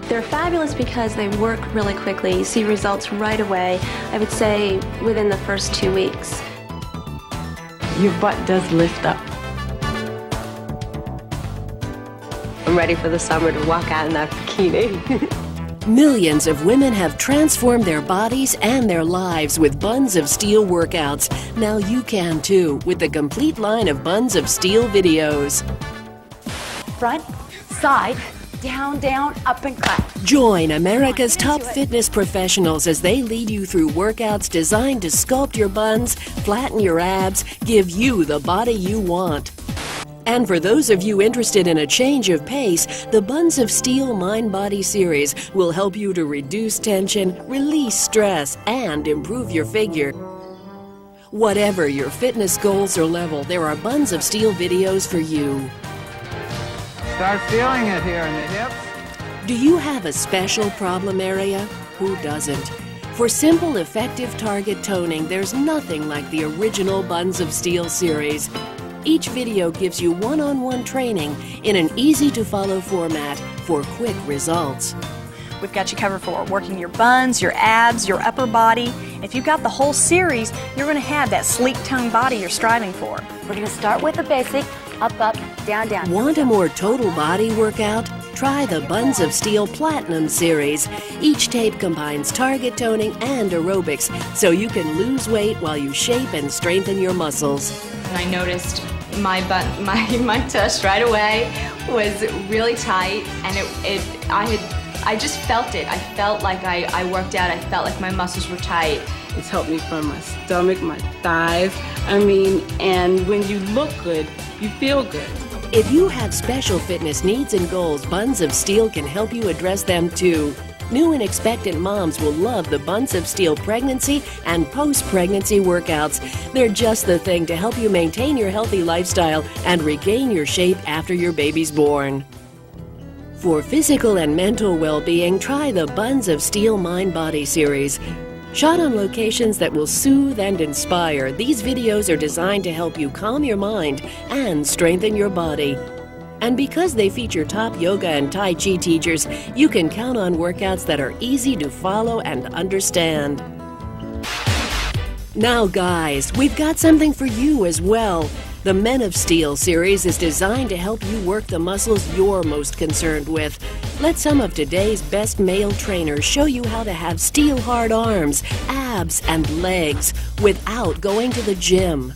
They're fabulous because they work really quickly. You see results right away, I would say within the first 2 weeks. Your butt does lift up. I'm ready for the summer to walk out in that bikini. Millions of women have transformed their bodies and their lives with Buns of Steel workouts. Now you can too, with the complete line of Buns of Steel videos. Front, side, down, down, up and clap. Join America's top fitness professionals as they lead you through workouts designed to sculpt your buns, flatten your abs, give you the body you want. And for those of you interested in a change of pace, the Buns of Steel Mind-Body series will help you to reduce tension, release stress, and improve your figure. Whatever your fitness goals or level, there are Buns of Steel videos for you. Start feeling it here in the hips. Do you have a special problem area? Who doesn't? For simple, effective target toning, there's nothing like the original Buns of Steel series. Each video gives you one-on-one training in an easy-to-follow format for quick results. We've got you covered for working your buns, your abs, your upper body. If you've got the whole series, you're going to have that sleek toned body you're striving for. We're going to start with the basic, up, up, down, down. Want a more total body workout? Try the Buns of Steel Platinum series. Each tape combines target toning and aerobics, so you can lose weight while you shape and strengthen your muscles. I noticed my tush right away was really tight, and I just felt it. I felt like I worked out. I felt like my muscles were tight. It's helped me from my stomach, my thighs. And when you look good, you feel good. If you have special fitness needs and goals, Buns of Steel can help you address them too. New and expectant moms will love the Buns of Steel pregnancy and post-pregnancy workouts. They're just the thing to help you maintain your healthy lifestyle and regain your shape after your baby's born. For physical and mental well-being, try the Buns of Steel Mind-Body series. Shot on locations that will soothe and inspire, these videos are designed to help you calm your mind and strengthen your body. And because they feature top yoga and Tai Chi teachers, you can count on workouts that are easy to follow and understand. Now guys, we've got something for you as well. The Men of Steel series is designed to help you work the muscles you're most concerned with. Let some of today's best male trainers show you how to have steel-hard arms, abs, and legs without going to the gym.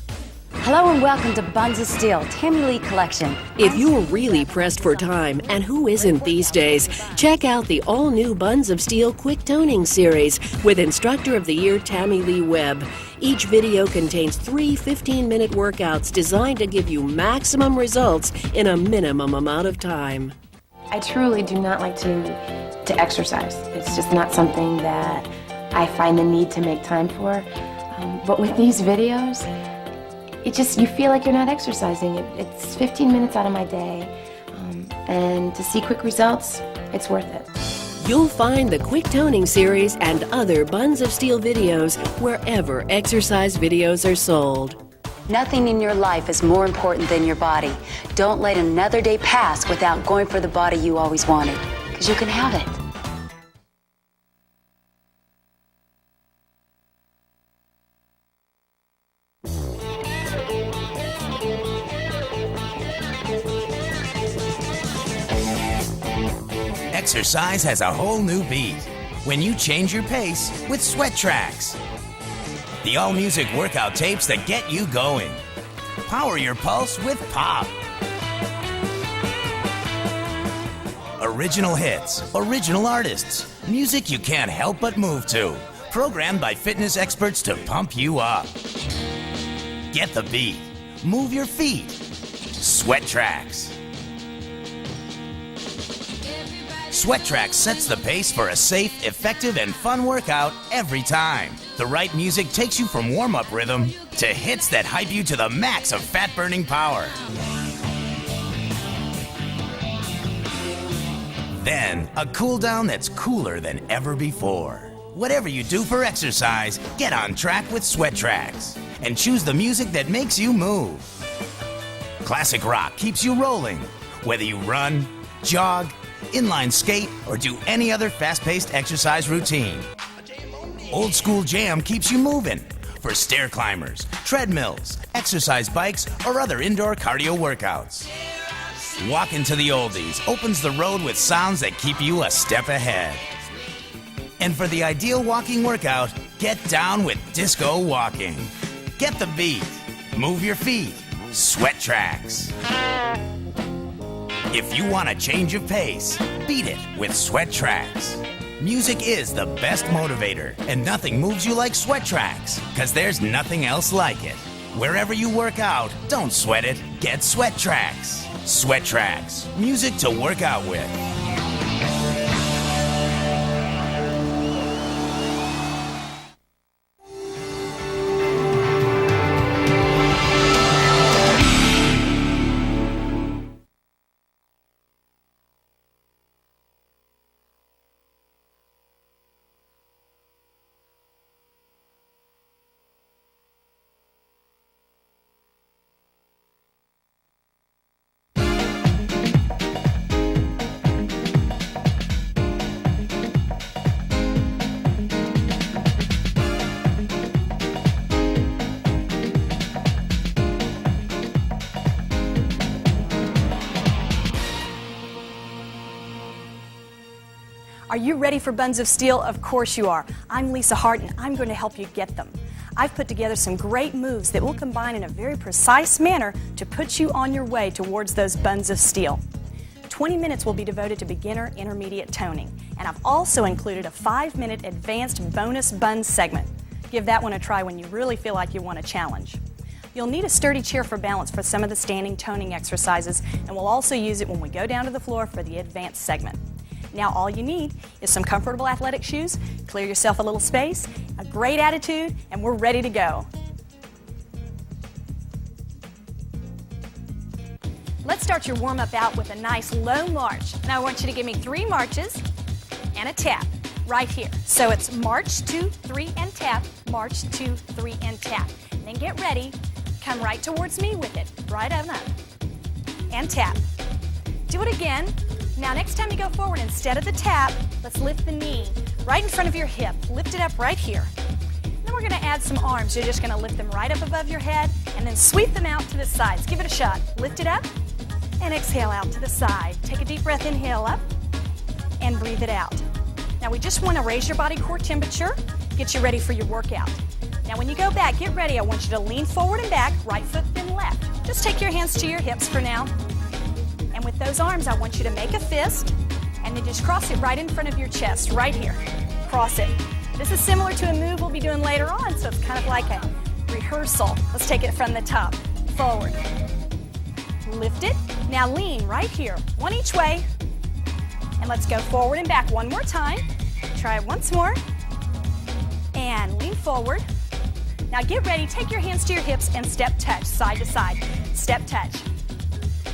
Hello and welcome to Buns of Steel, Tammy Lee Collection. If you're really pressed for time, and who isn't these days, check out the all-new Buns of Steel Quick Toning series with Instructor of the Year Tammy Lee Webb. Each video contains 3 15-minute workouts designed to give you maximum results in a minimum amount of time. I truly do not like to exercise. It's just not something that I find the need to make time for. But with these videos, you feel like you're not exercising. It's 15 minutes out of my day, and to see quick results, it's worth it. You'll find the Quick Toning series and other Buns of Steel videos wherever exercise videos are sold. Nothing in your life is more important than your body. Don't let another day pass without going for the body you always wanted, because you can have it. Exercise has a whole new beat when you change your pace with Sweat Tracks. The all-music workout tapes that get you going. Power your pulse with pop. Original hits, original artists, music you can't help but move to. Programmed by fitness experts to pump you up. Get the beat. Move your feet. Sweat Tracks. Sweat Tracks sets the pace for a safe, effective, and fun workout every time. The right music takes you from warm-up rhythm to hits that hype you to the max of fat-burning power. Then, a cool down that's cooler than ever before. Whatever you do for exercise, get on track with Sweat Tracks and choose the music that makes you move. Classic rock keeps you rolling, whether you run, jog, inline skate, or do any other fast-paced exercise routine. Old School Jam keeps you moving for stair climbers, treadmills, exercise bikes, or other indoor cardio workouts. Walking to the Oldies opens the road with sounds that keep you a step ahead. And for the ideal walking workout, get down with disco walking. Get the beat, move your feet, Sweat Tracks. If you want a change of pace, beat it with Sweat Tracks. Music is the best motivator, and nothing moves you like Sweat Tracks, because there's nothing else like it. Wherever you work out, don't sweat it, get Sweat Tracks. Sweat Tracks, music to work out with. Are you ready for Buns of Steel? Of course you are. I'm Leisa Hart, and I'm going to help you get them. I've put together some great moves that will combine in a very precise manner to put you on your way towards those Buns of Steel. 20 minutes will be devoted to beginner intermediate toning, and I've also included a 5-minute advanced bonus buns segment. Give that one a try when you really feel like you want a challenge. You'll need a sturdy chair for balance for some of the standing toning exercises, and we'll also use it when we go down to the floor for the advanced segment. Now all you need is some comfortable athletic shoes, clear yourself a little space, a great attitude, and we're ready to go. Let's start your warm-up out with a nice low march. Now I want you to give me 3 marches and a tap right here. So it's march, 2, 3, and tap, march, 2, 3, and tap. Then get ready, come right towards me with it, right on up, and tap. Do it again. Now next time you go forward, instead of the tap, let's lift the knee right in front of your hip. Lift it up right here. Then we're going to add some arms. You're just going to lift them right up above your head and then sweep them out to the sides. Give it a shot. Lift it up and exhale out to the side. Take a deep breath, inhale up and breathe it out. Now we just want to raise your body core temperature, get you ready for your workout. Now when you go back, get ready. I want you to lean forward and back, right foot then left. Just take your hands to your hips for now. And with those arms, I want you to make a fist and then just cross it right in front of your chest, right here. Cross it. This is similar to a move we'll be doing later on, so it's kind of like a rehearsal. Let's take it from the top. Forward. Lift it. Now lean right here, one each way. And let's go forward and back one more time. Try it once more. And lean forward. Now get ready, take your hands to your hips and step touch, side to side. Step touch.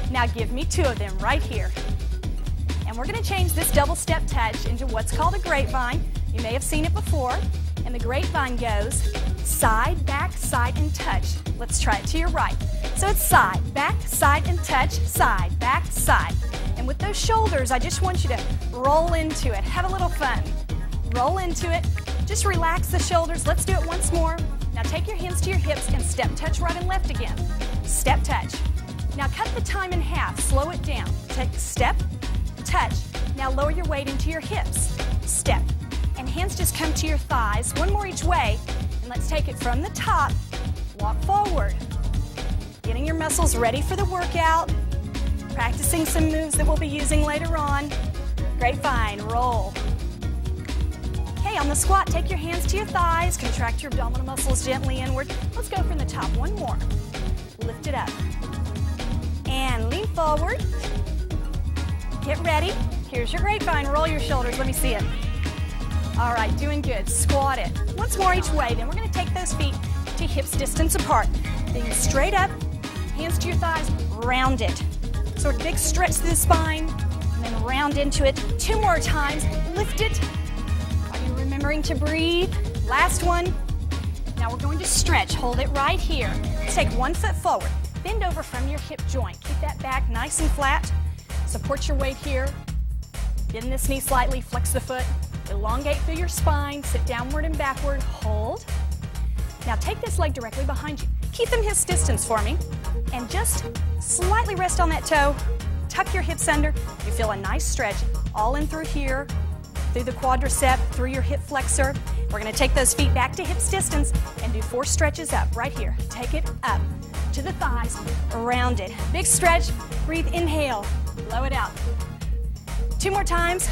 Now give me 2 of them right here. And we're going to change this double step touch into what's called a grapevine. You may have seen it before. And the grapevine goes side, and touch. Let's try it to your right. So it's side, and touch, side, back, side. And with those shoulders, I just want you to roll into it. Have a little fun. Roll into it. Just relax the shoulders. Let's do it once more. Now take your hands to your hips and step touch right and left again. Step touch. Now cut the time in half, slow it down. Take step, touch. Now lower your weight into your hips. Step. And hands just come to your thighs, one more each way. And let's take it from the top, walk forward. Getting your muscles ready for the workout. Practicing some moves that we'll be using later on. Grapevine, roll. Okay, on the squat, take your hands to your thighs, contract your abdominal muscles gently inward. Let's go from the top, one more. Lift it up. And lean forward. Get ready. Here's your grapevine. Roll your shoulders. Let me see it. All right, doing good. Squat it. Once more each way. Then we're going to take those feet to hips distance apart. Then straight up, hands to your thighs, round it. So a big stretch through the spine, and then round into it. 2 more times. Lift it. Are you remembering to breathe? Last one. Now we're going to stretch. Hold it right here. Let's take 1 foot forward. Bend over from your hip joint. Keep that back nice and flat. Support your weight here. Bend this knee slightly, flex the foot, elongate through your spine, sit downward and backward, hold. Now take this leg directly behind you. Keep them hips distance for me, and just slightly rest on that toe. Tuck your hips under. You feel a nice stretch all in through here, through the quadricep, through your hip flexor. We're going to take those feet back to hips distance and do 4 stretches up right here. Take it up to the thighs, around it. Big stretch. Breathe, inhale, blow it out. 2 more times.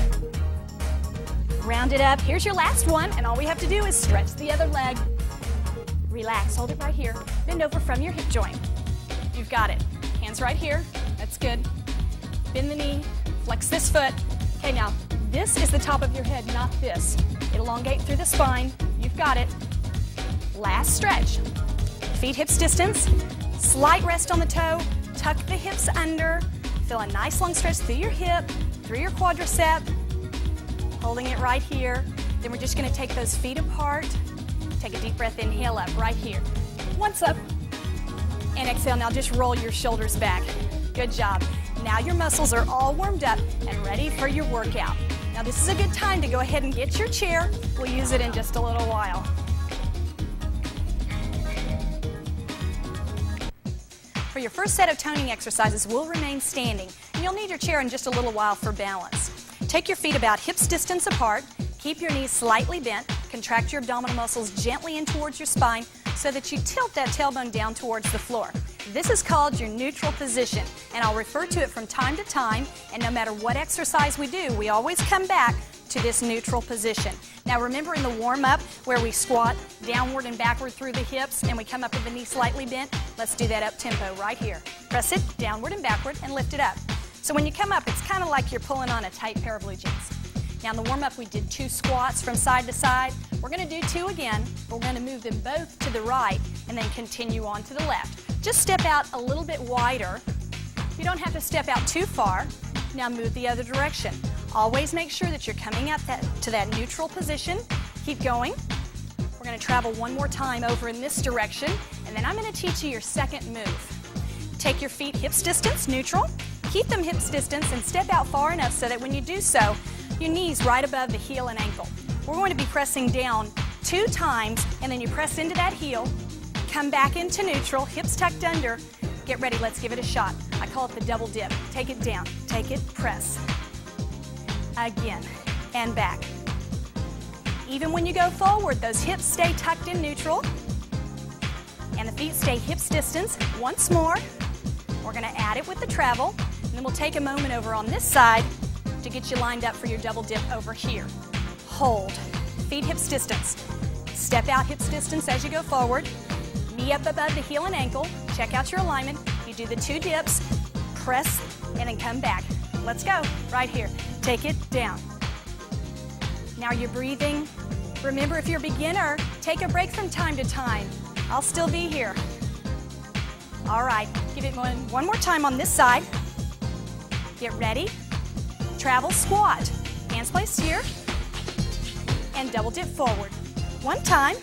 Round it up. Here's your last one, and all we have to do is stretch the other leg. Relax, hold it right here. Bend over from your hip joint. You've got it. Hands right here. That's good. Bend the knee, flex this foot. Okay, now this is the top of your head, not this. Elongate through the spine. You've got it. Last stretch. Feet hips distance. Slight rest on the toe. Tuck the hips under. Feel a nice long stretch through your hip, through your quadricep. Holding it right here. Then we're just going to take those feet apart. Take a deep breath, inhale up right here. Once up, and exhale. Now just roll your shoulders back. Good job. Now your muscles are all warmed up and ready for your workout. Now this is a good time to go ahead and get your chair. We'll use it in just a little while. For your first set of toning exercises, we'll remain standing, and you'll need your chair in just a little while for balance. Take your feet about hips distance apart. Keep your knees slightly bent. Contract your abdominal muscles gently in towards your spine so that you tilt that tailbone down towards the floor. This is called your neutral position, and I'll refer to it from time to time, and no matter what exercise we do, we always come back to this neutral position. Now remember in the warm-up where we squat downward and backward through the hips and we come up with the knee slightly bent? Let's do that up tempo right here. Press it downward and backward and lift it up. So when you come up, it's kind of like you're pulling on a tight pair of blue jeans. Now in the warm-up we did 2 squats from side to side. We're going to do 2 again, but we're going to move them both to the right and then continue on to the left. Just step out a little bit wider. You don't have to step out too far. Now move the other direction. Always make sure that you're coming up to that neutral position. Keep going. We're going to travel one more time over in this direction, and then I'm going to teach you your second move. Take your feet hips distance, neutral. Keep them hips distance and step out far enough so that when you do so, your knees right above the heel and ankle. We're going to be pressing down 2 times, and then you press into that heel, come back into neutral, hips tucked under. Get ready, let's give it a shot. I call it the double dip. Take it down, take it, press. Again, and back. Even when you go forward, those hips stay tucked in neutral, and the feet stay hips distance. Once more, we're going to add it with the travel, and then we'll take a moment over on this side to get you lined up for your double dip over here. Hold, feet hips distance. Step out hips distance as you go forward. Knee up above the heel and ankle. Check out your alignment. You do the 2 dips, press, and then come back. Let's go, right here. Take it down. Now you're breathing. Remember, if you're a beginner, take a break from time to time. I'll still be here. All right, give it one more time on this side. Get ready. Travel squat. Hands placed here. And double dip forward. 1 time.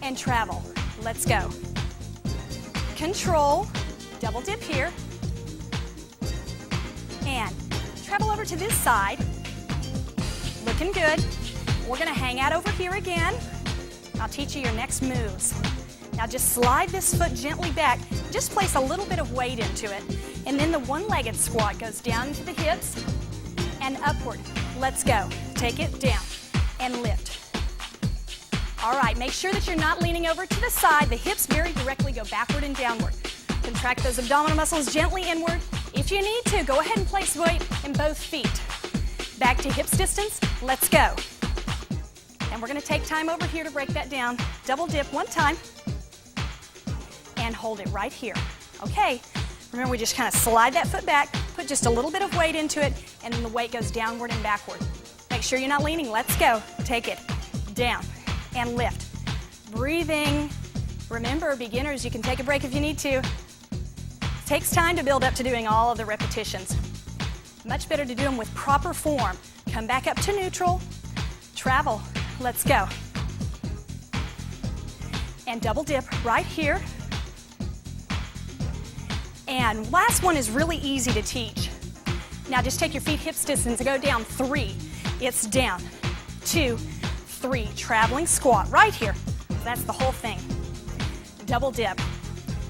And travel. Let's go. Control. Double dip here. And travel over to this side. Looking good. We're going to hang out over here again. I'll teach you your next moves. Now just slide this foot gently back. Just place a little bit of weight into it. And then the one-legged squat goes down to the hips and upward. Let's go. Take it down and lift. All right, make sure that you're not leaning over to the side. The hips very directly go backward and downward. Contract those abdominal muscles gently inward. If you need to, go ahead and place weight in both feet. Back to hips distance. Let's go. And we're going to take time over here to break that down. Double dip 1 time. And hold it right here. Okay. Remember, we just kind of slide that foot back, put just a little bit of weight into it, and then the weight goes downward and backward. Make sure you're not leaning. Let's go. Take it down and lift. Breathing. Remember, beginners, you can take a break if you need to. It takes time to build up to doing all of the repetitions. Much better to do them with proper form. Come back up to neutral. Travel. Let's go. And double dip right here. And last one is really easy to teach. Now just take your feet hips distance and go down. 3. It's down. 2, 3. Traveling squat right here. That's the whole thing. Double dip.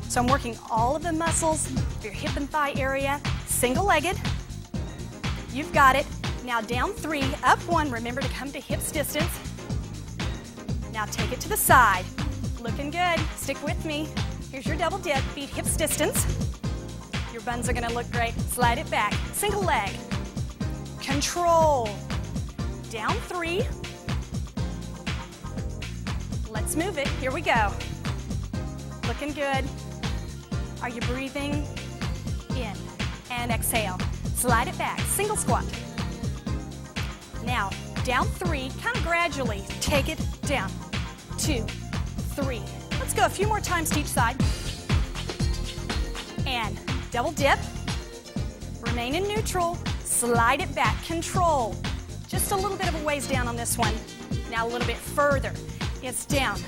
So I'm working all of the muscles of your hip and thigh area. Single-legged. You've got it. Now down 3, up 1. Remember to come to hips distance. Now take it to the side. Looking good. Stick with me. Here's your double dip. Feet hips distance. Your buns are going to look great. Slide it back. Single leg. Control. Down 3. Let's move it. Here we go. Looking good. Are you breathing? In and exhale. Slide it back. Single squat. Now, down 3. Kind of gradually take it down. 2, 3. Let's go a few more times to each side. And double dip. Remain in neutral. Slide it back. Control. Just a little bit of a ways down on this one. Now a little bit further. It's down.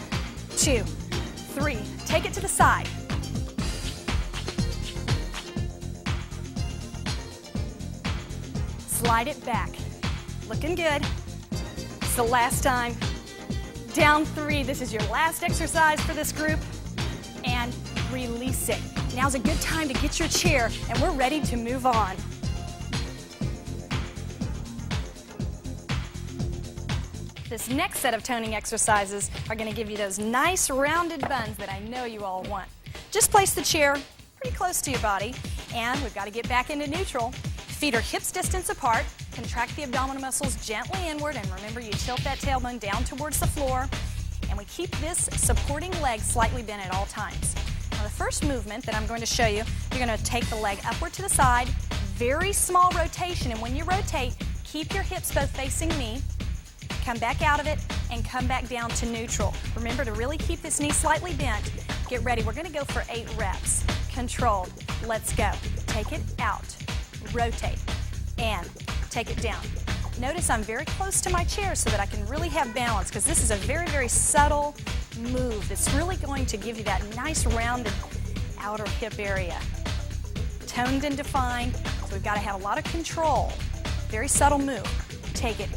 2, 3. Take it to the side. Slide it back. Looking good. It's the last time. Down 3. This is your last exercise for this group. And release it. Now's a good time to get your chair, and we're ready to move on. This next set of toning exercises are going to give you those nice rounded buns that I know you all want. Just place the chair pretty close to your body, and we've got to get back into neutral. Feet are hips distance apart. Contract the abdominal muscles gently inward, and remember you tilt that tailbone down towards the floor. And we keep this supporting leg slightly bent at all times. Now the first movement that I'm going to show you, you're going to take the leg upward to the side, very small rotation, and when you rotate, keep your hips both facing me, come back out of it, and come back down to neutral. Remember to really keep this knee slightly bent. Get ready, we're going to go for 8 reps. Control, let's go. Take it out, rotate, and take it down. Notice I'm very close to my chair so that I can really have balance, because this is a very, very subtle move that's really going to give you that nice rounded outer hip area. Toned and defined, so we've got to have a lot of control. Very subtle move. Take it,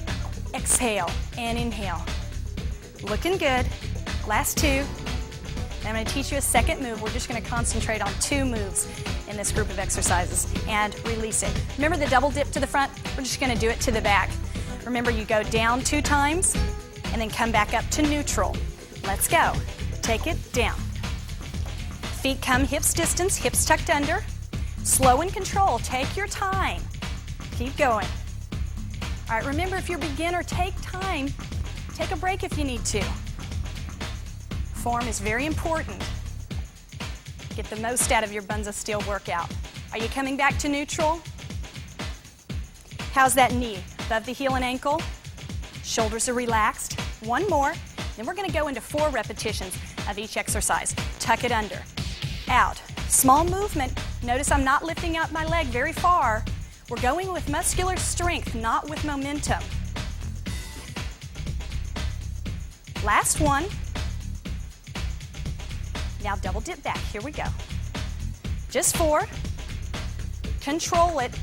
exhale, and inhale. Looking good. Last 2. And I'm going to teach you a second move. We're just going to concentrate on 2 moves in this group of exercises and release it. Remember the double dip to the front? We're just going to do it to the back. Remember you go down 2 times and then come back up to neutral. Let's go. Take it down. Feet come hips distance, hips tucked under. Slow and control. Take your time. Keep going. All right, remember if you're a beginner, take time. Take a break if you need to. Form is very important. Get the most out of your Buns of Steel workout. Are you coming back to neutral? How's that knee? Above the heel and ankle. Shoulders are relaxed. 1 more. Then we're going to go into 4 repetitions of each exercise. Tuck it under. Out. Small movement. Notice I'm not lifting up my leg very far. We're going with muscular strength, not with momentum. Last one. Now double dip back. Here we go. Just 4. Control it.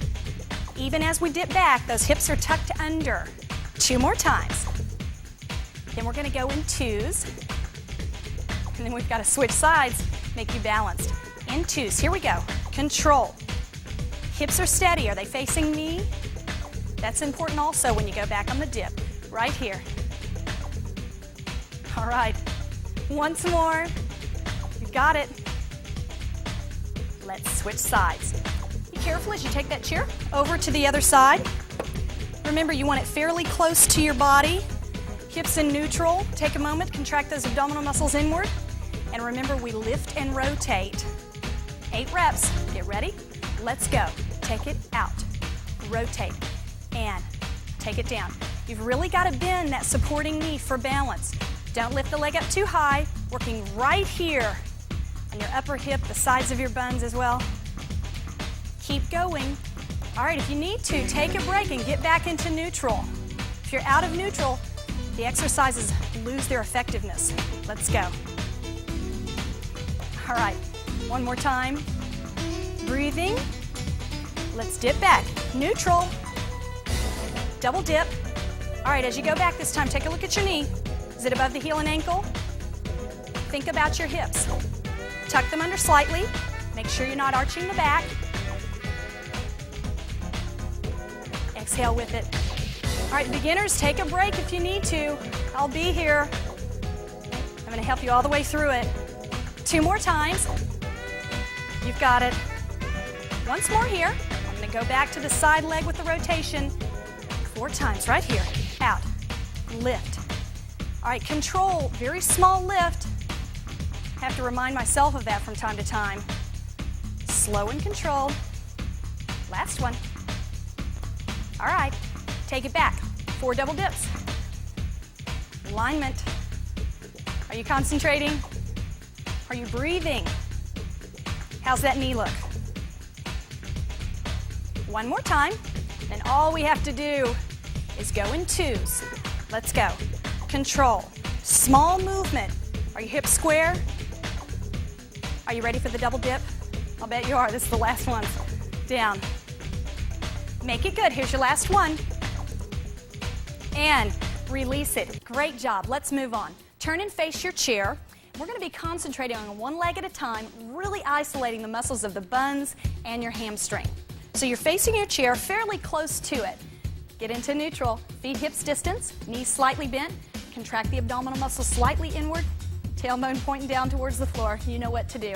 Even as we dip back, those hips are tucked under. 2 more times. Then we're going to go in 2s. And then we've got to switch sides, make you balanced. In 2s. Here we go. Control. Hips are steady. Are they facing me? That's important also when you go back on the dip. Right here. All right. Once more. You've got it. Let's switch sides. Be careful as you take that chair over to the other side. Remember, you want it fairly close to your body. Hips in neutral. Take a moment, contract those abdominal muscles inward. And remember, we lift and rotate. 8 reps. Get ready. Let's go. Take it out. Rotate. And take it down. You've really got to bend that supporting knee for balance. Don't lift the leg up too high. Working right here on your upper hip, the sides of your buns as well. Keep going. All right, if you need to, take a break and get back into neutral. If you're out of neutral, the exercises lose their effectiveness. Let's go. All right, one more time. Breathing Let's dip back. Neutral. Double dip. All right, as you go back this time, take a look at your knee. Is it above the heel and ankle? Think about your hips. Tuck them under slightly. Make sure you're not arching the back. Exhale with it. All right, beginners, take a break if you need to. I'll be here. I'm going to help you all the way through it. 2 more times. You've got it. Once more here. I'm going to go back to the side leg with the rotation. 4 times right here. Out. Lift. All right, control. Very small lift. I have to remind myself of that from time to time. Slow and controlled. Last one. All right, take it back. 4 double dips. Alignment. Are you concentrating? Are you breathing? How's that knee look? 1 more time, and all we have to do is go in 2s. Let's go. Control. Small movement. Are your hips square? Are you ready for the double dip? I'll bet you are. This is the last one. Down. Make it good. Here's your last one. And release it. Great job. Let's move on. Turn and face your chair. We're going to be concentrating on one leg at a time, really isolating the muscles of the buns and your hamstring. So you're facing your chair fairly close to it. Get into neutral. Feet hips distance, knees slightly bent. Contract the abdominal muscles slightly inward. Tailbone pointing down towards the floor. You know what to do.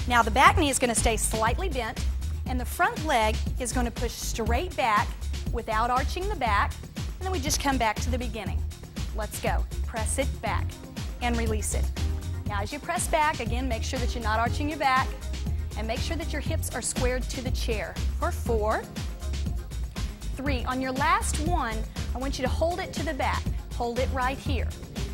Now the back knee is going to stay slightly bent, and the front leg is going to push straight back without arching the back, and then we just come back to the beginning. Let's go. Press it back and release it. Now as you press back, again, make sure that you're not arching your back, and make sure that your hips are squared to the chair. For 4, 3. On your last one, I want you to hold it to the back. Hold it right here.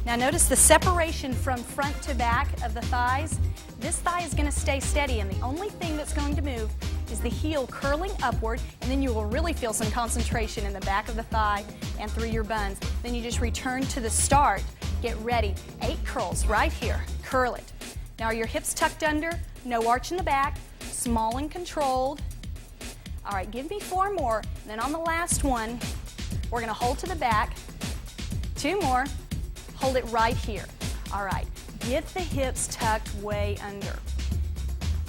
Now notice the separation from front to back of the thighs. This thigh is going to stay steady, and the only thing that's going to move is the heel curling upward, and then you will really feel some concentration in the back of the thigh and through your buns. Then you just return to the start. Get ready. 8 curls right here. Curl it. Now are your hips tucked under? No arch in the back. Small and controlled. All right, give me 4 more. And then on the last one, we're going to hold to the back. 2 more. Hold it right here. All right. Get the hips tucked way under.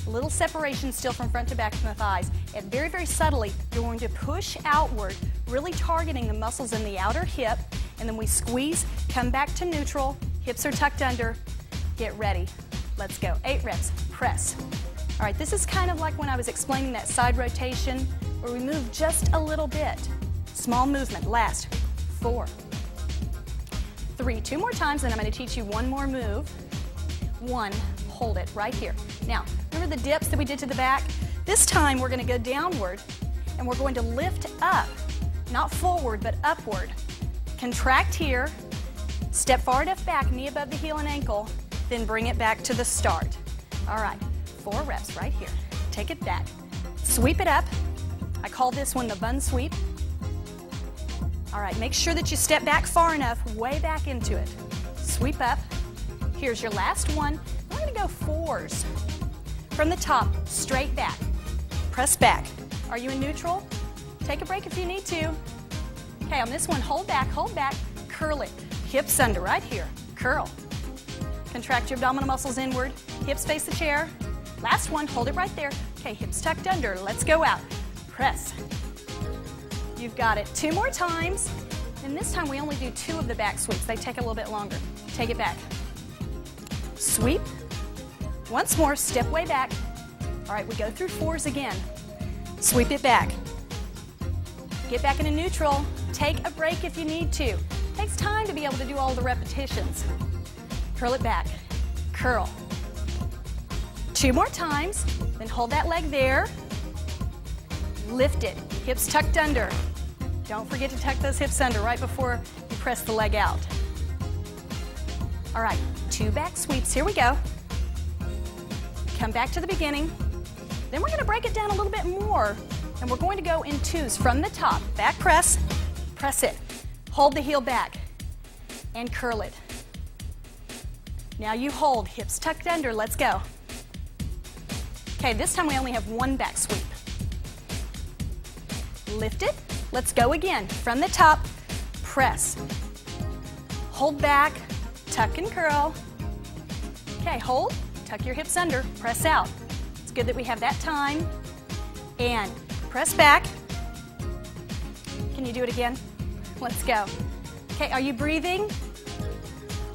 A little separation still from front to back from the thighs. And very, very subtly, you're going to push outward, really targeting the muscles in the outer hip. And then we squeeze, come back to neutral. Hips are tucked under. Get ready. Let's go. 8 reps. Press. All right, this is kind of like when I was explaining that side rotation, where we move just a little bit. Small movement. Last. 4, 3. 2 more times, and I'm going to teach you one more move. 1. Hold it right here. Now, remember the dips that we did to the back? This time we're going to go downward, and we're going to lift up. Not forward, but upward. Contract here. Step far enough back, knee above the heel and ankle, then bring it back to the start. All right, 4 reps right here. Take it back. Sweep it up. I call this one the bun sweep. All right, make sure that you step back far enough, way back into it. Sweep up. Here's your last one. We're going to go 4s. From the top, straight back. Press back. Are you in neutral? Take a break if you need to. Okay, on this one, hold back, curl it. Hips under right here. Curl. Contract your abdominal muscles inward. Hips face the chair. Last one, hold it right there. Okay, hips tucked under. Let's go out. Press. You've got it. 2 more times. And this time we only do 2 of the back sweeps. They take a little bit longer. Take it back. Sweep. Once more, step way back. All right, we go through 4s again. Sweep it back. Get back into neutral. Take a break if you need to. Takes time to be able to do all the repetitions. Curl it back. Curl. 2 more times. Then hold that leg there. Lift it. Hips tucked under. Don't forget to tuck those hips under right before you press the leg out. All right, 2 back sweeps. Here we go. Come back to the beginning. Then we're going to break it down a little bit more. And we're going to go in 2s from the top. Back press. Press it. Hold the heel back. And curl it. Now you hold. Hips tucked under. Let's go. Okay, this time we only have 1 back sweep. lift it. Let's go again. From the top, press. Hold back, tuck and curl. Okay, hold, tuck your hips under, press out. It's good that we have that time. And press back. Can you do it again? Let's go. Okay, are you breathing?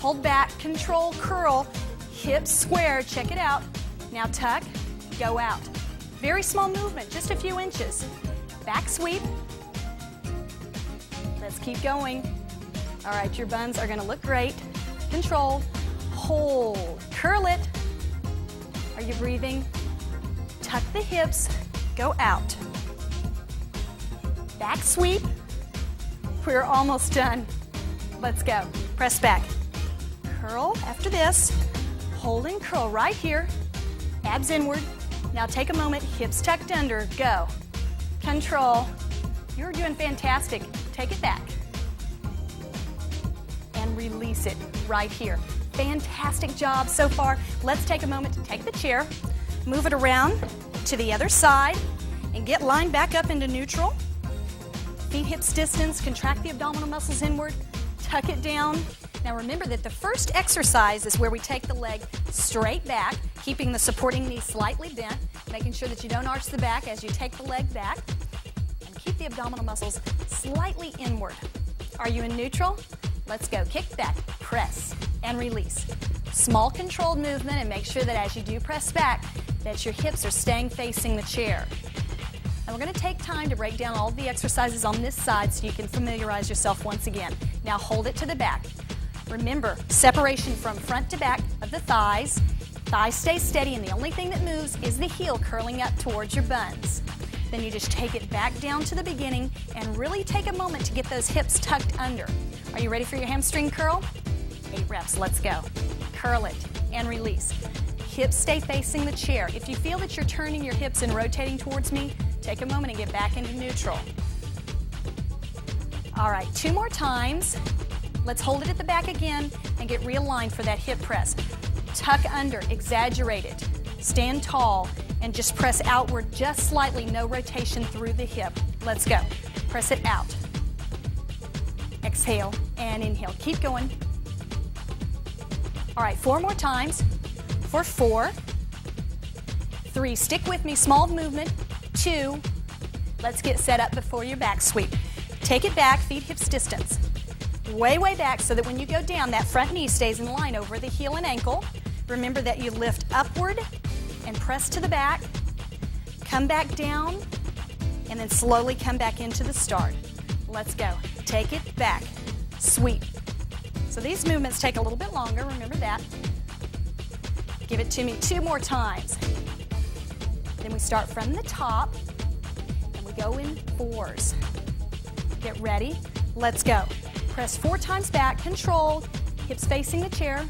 Hold back, control, curl, hips square, check it out. Now tuck, go out. Very small movement, just a few inches. Back sweep. Let's keep going. All right, your buns are gonna look great. Control, hold, curl it. Are you breathing? Tuck the hips, go out. Back sweep. We're almost done. Let's go. Press back. Curl after this. Hold and curl right here. Abs inward. Now take a moment, hips tucked under, go. Control. You're doing fantastic. Take it back. And release it right here. Fantastic job so far. Let's take a moment to take the chair, move it around to the other side, and get lined back up into neutral. Feet hips distance, contract the abdominal muscles inward, tuck it down. Now remember that the first exercise is where we take the leg straight back, keeping the supporting knee slightly bent, making sure that you don't arch the back as you take the leg back, and keep the abdominal muscles slightly inward. Are you in neutral? Let's go. Kick back, press, and release. Small controlled movement, and make sure that as you do press back, that your hips are staying facing the chair. And we're going to take time to break down all of the exercises on this side so you can familiarize yourself once again. Now hold it to the back. Remember, separation from front to back of the thighs. Thighs stay steady, and the only thing that moves is the heel curling up towards your buns. Then you just take it back down to the beginning and really take a moment to get those hips tucked under. Are you ready for your hamstring curl? 8 reps, let's go. Curl it and release. Hips stay facing the chair. If you feel that you're turning your hips and rotating towards me, take a moment and get back into neutral. All right, 2 more times. Let's hold it at the back again and get realigned for that hip press. Tuck under, exaggerate it. Stand tall and just press outward just slightly, no rotation through the hip. Let's go. Press it out. Exhale and inhale. Keep going. All right, 4 more times. For 4, 3, stick with me, small movement. 2, let's get set up before your back sweep. Take it back, feet hips distance. Way, way back so that when you go down, that front knee stays in line over the heel and ankle. Remember that you lift upward and press to the back, come back down, and then slowly come back into the start. Let's go. Take it back, sweep. So these movements take a little bit longer, remember that. Give it to me 2 more times. Then we start from the top, and we go in 4s. Get ready, let's go. Press 4 times back, controlled, hips facing the chair.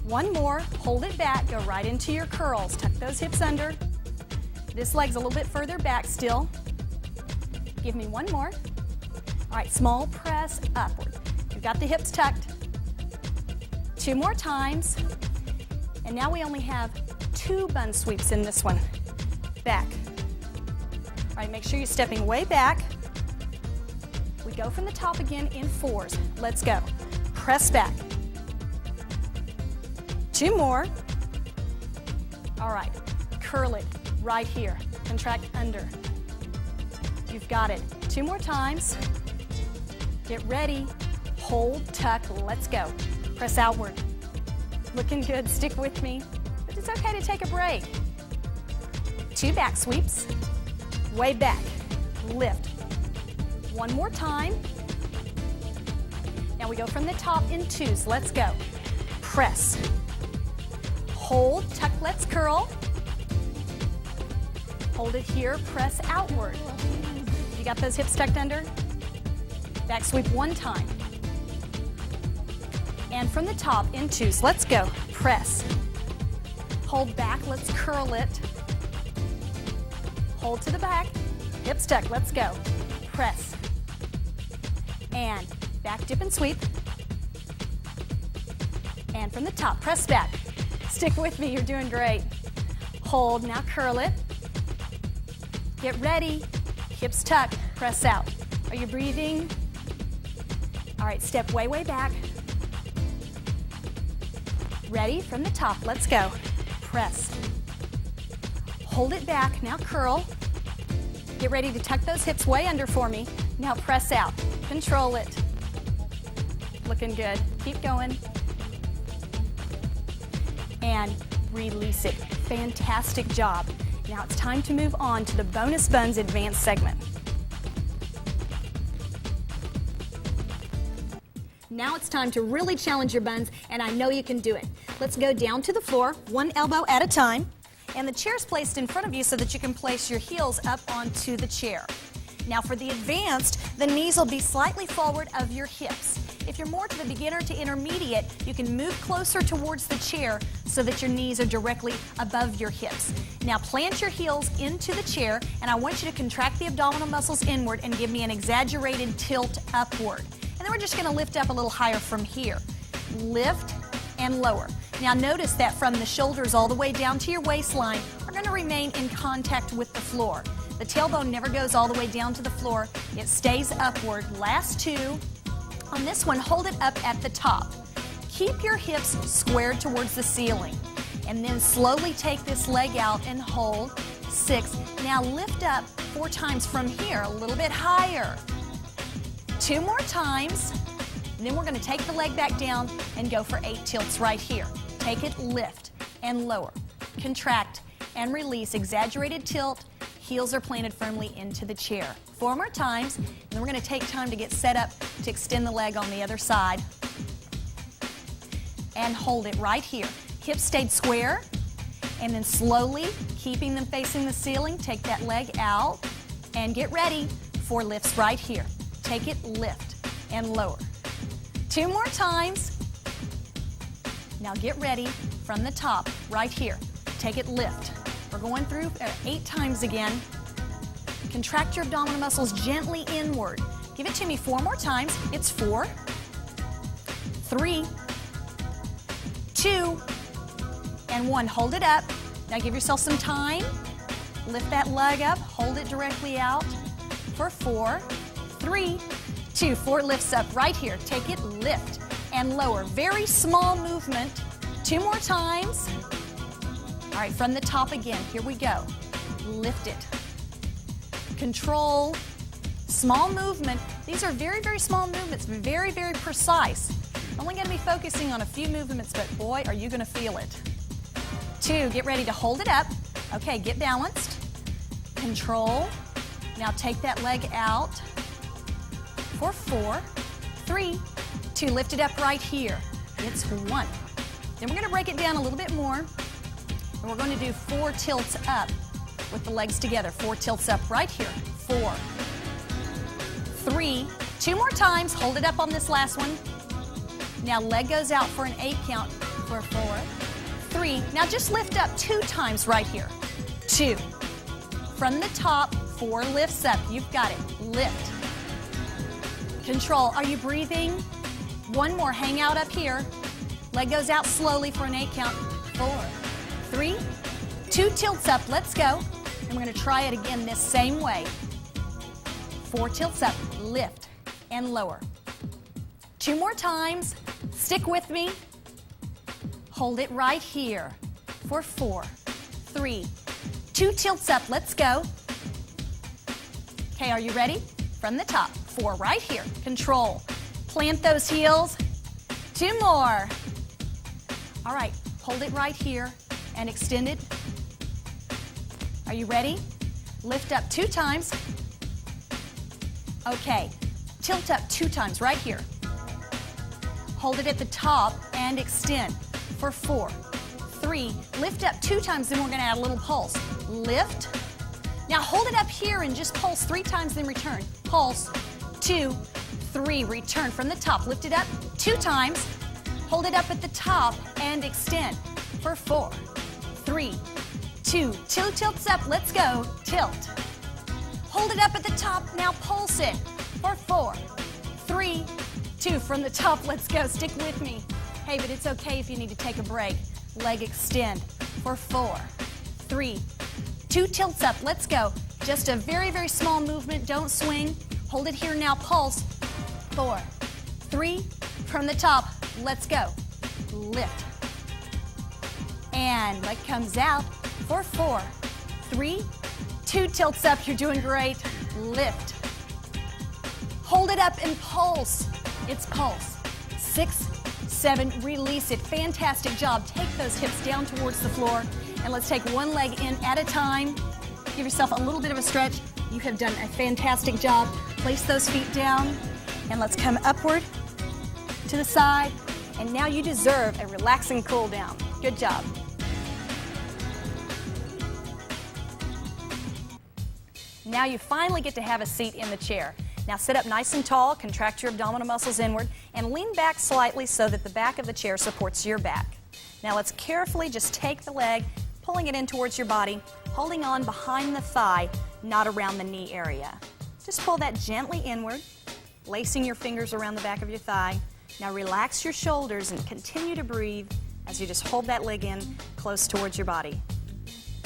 1 more, hold it back, go right into your curls. Tuck those hips under. This leg's a little bit further back still. Give me 1 more. All right, small press upward. You've got the hips tucked. 2 more times. And now we only have 2 bun sweeps in this one. Back. All right, make sure you're stepping way back. We go from the top again in 4s. Let's go. Press back. 2 more. All right, curl it right here. Contract under. You've got it. 2 more times. Get ready. Hold, tuck, let's go. Press outward. Looking good, stick with me. But it's okay to take a break. 2 back sweeps. Way back. Lift. 1 more time. Now we go from the top in 2s. Let's go. Press. Hold, tuck, let's curl. Hold it here, press outward. You got those hips tucked under? Back sweep 1 time. And from the top in 2s, let's go. Press. Hold back, let's curl it. Hold to the back, hips tucked, let's go. Press. And back dip and sweep. And from the top, press back. Stick with me, you're doing great. Hold, now curl it. Get ready, hips tuck, press out. Are you breathing? All right, step way, way back. Ready? From the top, let's go. Press. Hold it back, now curl. Get ready to tuck those hips way under for me. Now press out, control it. Looking good, keep going. And release it. Fantastic job. Now it's time to move on to the bonus buns advanced segment. Now it's time to really challenge your buns, and I know you can do it. Let's go down to the floor, one elbow at a time, and the chair's placed in front of you so that you can place your heels up onto the chair. Now for the advanced, the knees will be slightly forward of your hips. If you're more to the beginner to intermediate, you can move closer towards the chair so that your knees are directly above your hips. Now plant your heels into the chair, and I want you to contract the abdominal muscles inward and give me an exaggerated tilt upward. And then we're just going to lift up a little higher from here. Lift and lower. Now notice that from the shoulders all the way down to your waistline are going to remain in contact with the floor. The tailbone never goes all the way down to the floor. It stays upward. Last two. On this one, hold it up at the top. Keep your hips squared towards the ceiling. And then slowly take this leg out and hold. 6. Now lift up 4 times from here, a little bit higher. 2 more times. And then we're going to take the leg back down and go for 8 tilts right here. Take it, lift and lower. Contract and release. Exaggerated tilt. Heels are planted firmly into the chair. 4 more times, and then we're going to take time to get set up to extend the leg on the other side. And hold it right here. Hips stayed square, and then slowly, keeping them facing the ceiling, take that leg out, and get ready for lifts right here. Take it, lift, and lower. 2 more times. Now get ready from the top, right here. Take it, lift. We're going through 8 times again. Contract your abdominal muscles gently inward. Give it to me 4 more times. It's 4, 3, 2, and 1. Hold it up. Now give yourself some time. Lift that leg up. Hold it directly out for 4, 3, 2. 4 lifts up right here. Take it, lift, and lower. Very small movement. 2 more times. All right, from the top again. Here we go. Lift it. Control. Small movement. These are very, very small movements. Very, very precise. Only going to be focusing on a few movements, but boy, are you going to feel it. 2, get ready to hold it up. Okay, get balanced. Control. Now take that leg out for 4, 3, 2. Lift it up right here. It's 1. Then we're going to break it down a little bit more. And we're going to do 4 tilts up with the legs together. 4 tilts up right here. 4, 3, 2 more times. Hold it up on this last one. Now leg goes out for an 8 count for 4, 3. Now just lift up 2 times right here. 2. From the top, 4 lifts up. You've got it. Lift. Control. Are you breathing? 1 more. Hang out up here. Leg goes out slowly for an 8 count. 4, 3, 2 tilts up. Let's go. And we're going to try it again this same way. 4 tilts up. Lift and lower. 2 more times. Stick with me. Hold it right here for 4, 3, 2 tilts up. Let's go. Okay, are you ready? From the top. 4 right here. Control. Plant those heels. 2 more. All right, hold it right here and extend it. Are you ready? Lift up 2 times. Okay, tilt up 2 times right here. Hold it at the top and extend for 4, 3. Lift up 2 times, then we're going to add a little pulse. Lift. Now hold it up here and just pulse 3 times, then return. Pulse. 2, 3. Return from the top. Lift it up 2 times. Hold it up at the top and extend for 4, 3, 2. 2 tilts up. Let's go. Tilt. Hold it up at the top. Now pulse it for 4, 3, 2. From the top. Let's go. Stick with me. Hey, but it's okay if you need to take a break. Leg extend for 4, 3, 2 tilts up. Let's go. Just a very, very small movement. Don't swing. Hold it here now. Pulse. 4, 3, from the top. Let's go. Lift. And leg comes out for 4, 3, 2 tilts up. You're doing great. Lift. Hold it up and pulse. It's pulse. 6, 7, release it. Fantastic job. Take those hips down towards the floor. And let's take one leg in at a time. Give yourself a little bit of a stretch. You have done a fantastic job. Place those feet down. And let's come upward to the side. And now you deserve a relaxing cool down. Good job. Now you finally get to have a seat in the chair. Now sit up nice and tall, contract your abdominal muscles inward, and lean back slightly so that the back of the chair supports your back. Now let's carefully just take the leg, pulling it in towards your body, holding on behind the thigh, not around the knee area. Just pull that gently inward, lacing your fingers around the back of your thigh. Now relax your shoulders and continue to breathe as you just hold that leg in close towards your body.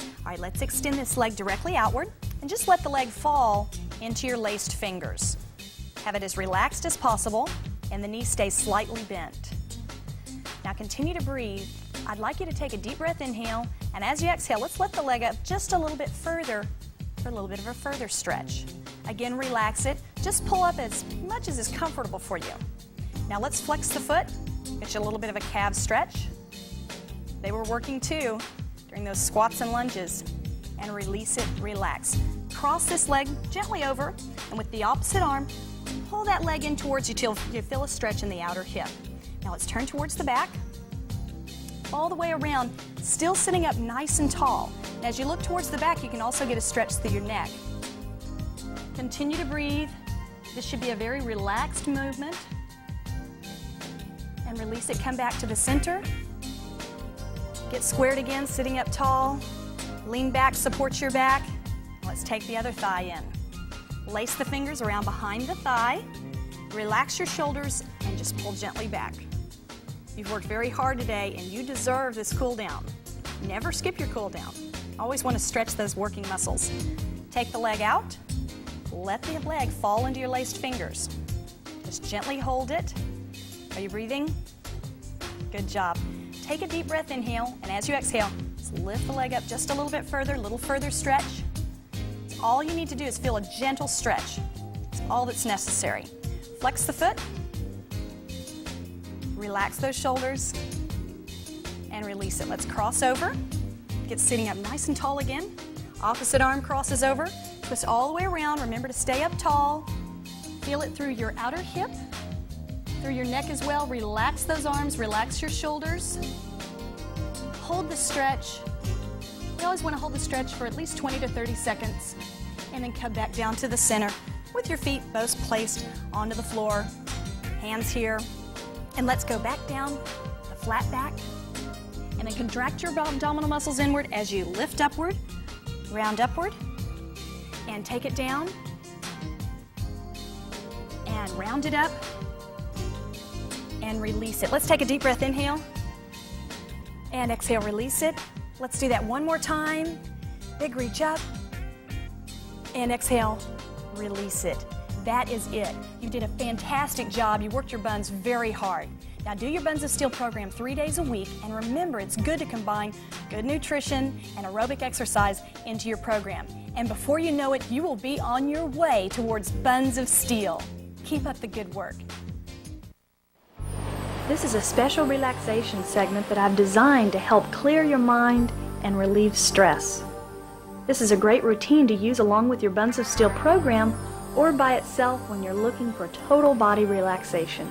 All right, let's extend this leg directly outward and just let the leg fall into your laced fingers. Have it as relaxed as possible and the knee stays slightly bent. Now continue to breathe. I'd like you to take a deep breath inhale, and as you exhale, let's lift the leg up just a little bit further for a little bit of a further stretch. Again, relax it. Just pull up as much as is comfortable for you. Now let's flex the foot. Get you a little bit of a calf stretch. They were working too during those squats and lunges. And release it, relax. Cross this leg gently over, and with the opposite arm, pull that leg in towards you till you feel a stretch in the outer hip. Now let's turn towards the back, all the way around, still sitting up nice and tall. And as you look towards the back, you can also get a stretch through your neck. Continue to breathe. This should be a very relaxed movement. And release it, come back to the center. Get squared again, sitting up tall. Lean back, support your back. Let's take the other thigh in. Lace the fingers around behind the thigh. Relax your shoulders and just pull gently back. You've worked very hard today and you deserve this cool down. Never skip your cool down. Always want to stretch those working muscles. Take the leg out. Let the leg fall into your laced fingers. Just gently hold it. Are you breathing? Good job. Take a deep breath, inhale, and as you exhale, lift the leg up just a little bit further, a little further stretch. All you need to do is feel a gentle stretch. It's all that's necessary. Flex the foot. Relax those shoulders. And release it. Let's cross over. Get sitting up nice and tall again. Opposite arm crosses over. Twist all the way around. Remember to stay up tall. Feel it through your outer hip, through your neck as well. Relax those arms. Relax your shoulders. Hold the stretch. You always want to hold the stretch for at least 20 to 30 seconds and then come back down to the center with your feet both placed onto the floor, hands here. And let's go back down the flat back and then contract your abdominal muscles inward as you lift upward, round upward, and take it down and round it up and release it. Let's take a deep breath, inhale. And exhale, release it. Let's do that one more time. Big reach up. And exhale, release it. That is it. You did a fantastic job. You worked your buns very hard. Now do your Buns of Steel program 3 days a week, and remember, it's good to combine good nutrition and aerobic exercise into your program. And before you know it, you will be on your way towards Buns of Steel. Keep up the good work. This is a special relaxation segment that I've designed to help clear your mind and relieve stress. This is a great routine to use along with your Buns of Steel program or by itself when you're looking for total body relaxation.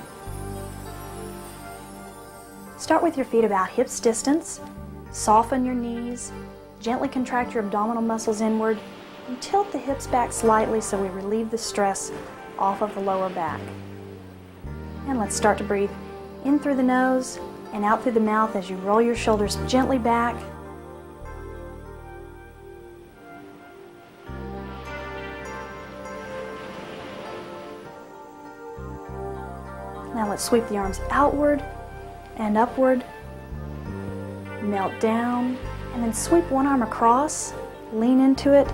Start with your feet about hips distance, soften your knees, gently contract your abdominal muscles inward, and tilt the hips back slightly so we relieve the stress off of the lower back. And let's start to breathe in through the nose and out through the mouth as you roll your shoulders gently back. Now let's sweep the arms outward and upward, melt down, and then sweep one arm across Lean into it.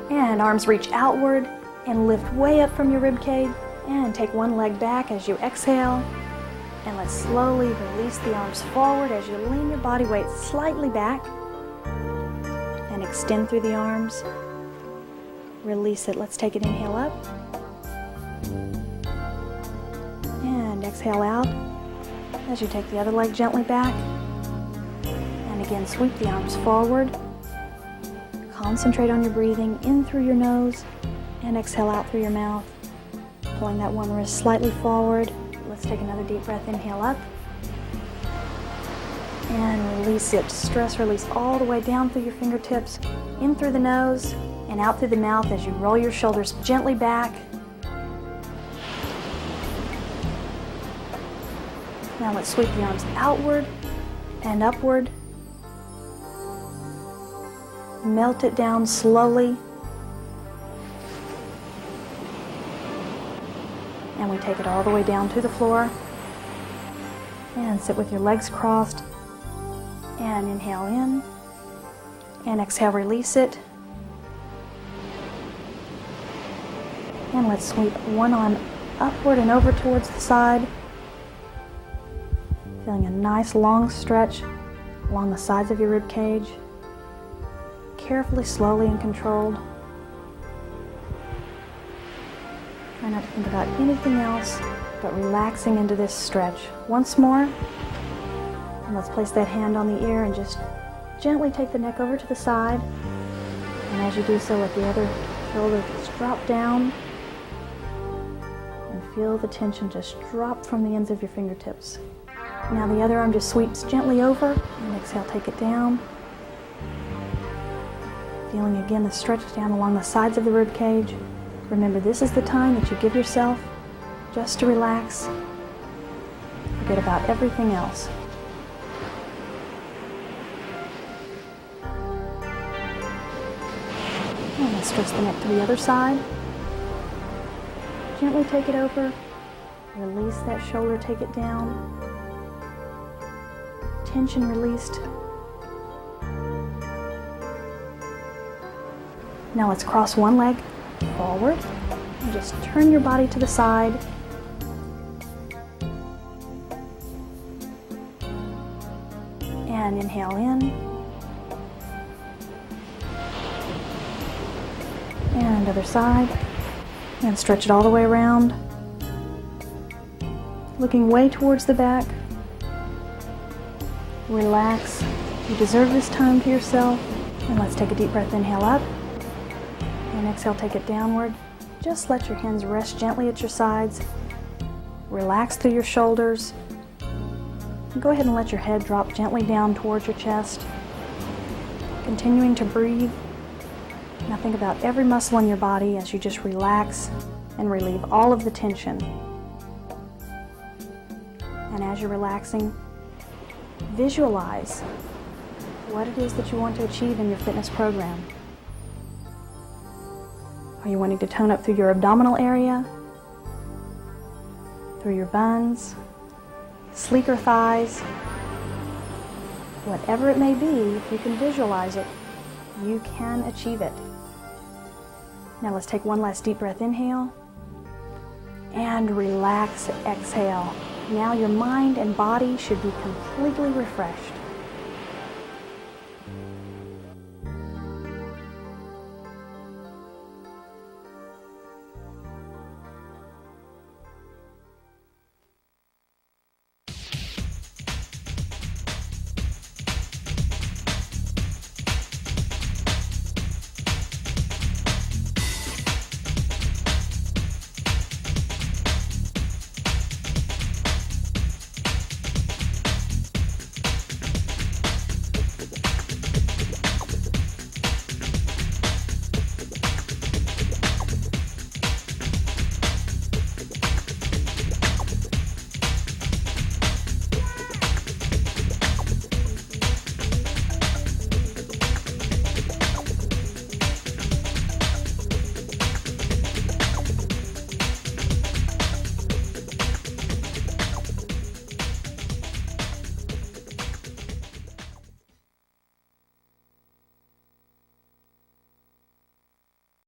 And arms reach outward and lift way up from your rib cage, and take one leg back as you exhale. And let's slowly release the arms forward as you lean your body weight slightly back and extend through the arms. Release it. Let's take an inhale up and exhale out as you take the other leg gently back. And again, sweep the arms forward. Concentrate on your breathing in through your nose and exhale out through your mouth. Pulling that one wrist slightly forward. Let's take another deep breath. Inhale up and release it. Stress release all the way down through your fingertips, in through the nose and out through the mouth as you roll your shoulders gently back. Now let's sweep the arms outward and upward. Melt it down slowly. And we take it all the way down to the floor. And sit with your legs crossed. And inhale in. And exhale, release it. And let's sweep one arm upward and over towards the side. Feeling a nice long stretch along the sides of your rib cage. Carefully, slowly, and controlled. Try not to think about anything else, but relaxing into this stretch. Once more, and let's place that hand on the ear and just gently take the neck over to the side. And as you do so, let the other shoulder just drop down and feel the tension just drop from the ends of your fingertips. Now the other arm just sweeps gently over, and exhale, take it down. Feeling again the stretch down along the sides of the rib cage. Remember, this is the time that you give yourself just to relax. Forget about everything else. And let's stretch the neck to the other side. Gently take it over. Release that shoulder, take it down. Tension released. Now let's cross one leg forward and just turn your body to the side. And inhale in. And other side. And stretch it all the way around. Looking way towards the back. Relax. You deserve this time to yourself. And let's take a deep breath. Inhale up. And exhale, take it downward. Just let your hands rest gently at your sides. Relax through your shoulders. And go ahead and let your head drop gently down towards your chest. Continuing to breathe. Now think about every muscle in your body as you just relax and relieve all of the tension. And as you're relaxing, visualize what it is that you want to achieve in your fitness program. Are you wanting to tone up through your abdominal area, through your buns, sleeker thighs? Whatever it may be, if you can visualize it, you can achieve it. Now let's take one last deep breath. Inhale and relax, exhale. Now your mind and body should be completely refreshed.